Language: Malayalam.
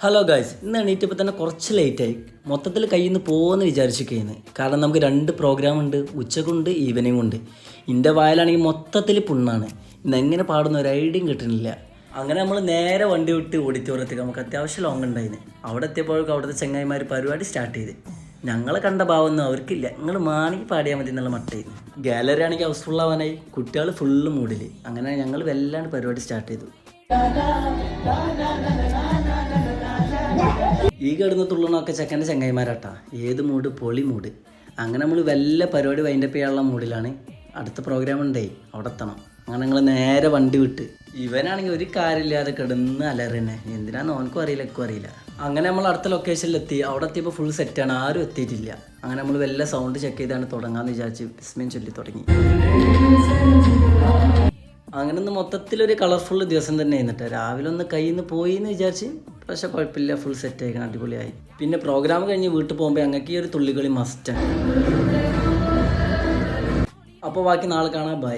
ഹലോ ഗായ്സ്, ഇന്ന് എണീറ്റപ്പോൾ തന്നെ കുറച്ച് ലേറ്റായി. മൊത്തത്തിൽ കയ്യിൽ നിന്ന് പോകുമെന്ന് വിചാരിച്ചിരിക്കുന്നത്. കാരണം നമുക്ക് 2 പ്രോഗ്രാം ഉണ്ട്, ഉച്ചക്കുണ്ട് ഈവനിങ് ഉണ്ട്. എൻ്റെ വായിലാണെങ്കിൽ മൊത്തത്തിൽ പുണ്ണാണ്. ഇന്ന് എങ്ങനെ പാടുന്ന ഒരു ഐഡിയയും കിട്ടുന്നില്ല. അങ്ങനെ നമ്മൾ നേരെ വണ്ടി വിട്ട് ഓഡിറ്റോറിയത്തേക്ക്. നമുക്ക് അത്യാവശ്യം ലോങ് ഉണ്ടായിരുന്നു. അവിടെ എത്തിയപ്പോഴേക്കും അവിടുത്തെ ചങ്ങായിമാർ പരിപാടി സ്റ്റാർട്ട് ചെയ്ത്. ഞങ്ങളെ കണ്ട ഭാവമൊന്നും അവർക്കില്ല. നിങ്ങൾ മാണിക്ക് പാടിയാൽ മതി എന്നുള്ള മട്ടായിരുന്നു. ഗാലറി ആണെങ്കിൽ ഹൗസ്ഫുൾ ആവാനായി, കുട്ടികൾ ഫുള്ള് മൂഡിൽ. അങ്ങനെ ഞങ്ങൾ വല്ലാണ്ട് പരിപാടി സ്റ്റാർട്ട് ചെയ്തു. ഈ കിടന്ന് തുള്ളണമൊക്കെ ചെക്കൻ്റെ ചങ്ങായിമാരാട്ടാ. ഏത് മൂഡ്? പൊളി മൂഡ്. അങ്ങനെ നമ്മൾ വല്ല പരിപാടി വൈൻഡപ്പ് ചെയ്യാനുള്ള മൂഡിലാണ്. അടുത്ത പ്രോഗ്രാം ഉണ്ടേ, അവിടെ എത്തണം. അങ്ങനെ ഞങ്ങൾ നേരെ വണ്ടി വിട്ട്. ഇവനാണെങ്കിൽ ഒരു കാര്യമില്ലാതെ കിടന്ന് അലറിനെ. എന്തിനാന്ന് ഓനക്കും അറിയില്ല, എക്കും അറിയില്ല. അങ്ങനെ നമ്മൾ അടുത്ത ലൊക്കേഷനിലെത്തി. അവിടെ എത്തിയപ്പോൾ ഫുൾ സെറ്റാണ്, ആരും എത്തിയിട്ടില്ല. അങ്ങനെ നമ്മൾ വല്ല സൗണ്ട് ചെക്ക് ചെയ്താണ് തുടങ്ങാമെന്ന് വിചാരിച്ച് ബിസ്മിൻ ചൊല്ലി തുടങ്ങി. അങ്ങനെ ഒന്ന് മൊത്തത്തിലൊരു കളർഫുൾ ദിവസം തന്നെ ആയിരുന്നിട്ട്. രാവിലെ ഒന്ന് കയ്യിൽ നിന്ന് പോയി എന്ന് വിചാരിച്ച്, പക്ഷെ കുഴപ്പമില്ല, ഫുൾ സെറ്റ് ആയിക്കണം, അടിപൊളിയായി. പിന്നെ പ്രോഗ്രാം കഴിഞ്ഞ് വീട്ടിൽ പോകുമ്പോൾ ഞങ്ങൾക്ക് ഈ ഒരു തുള്ളികളി മസ്റ്റാണ്. അപ്പോൾ ബാക്കി നാളെ കാണാം, ബൈ.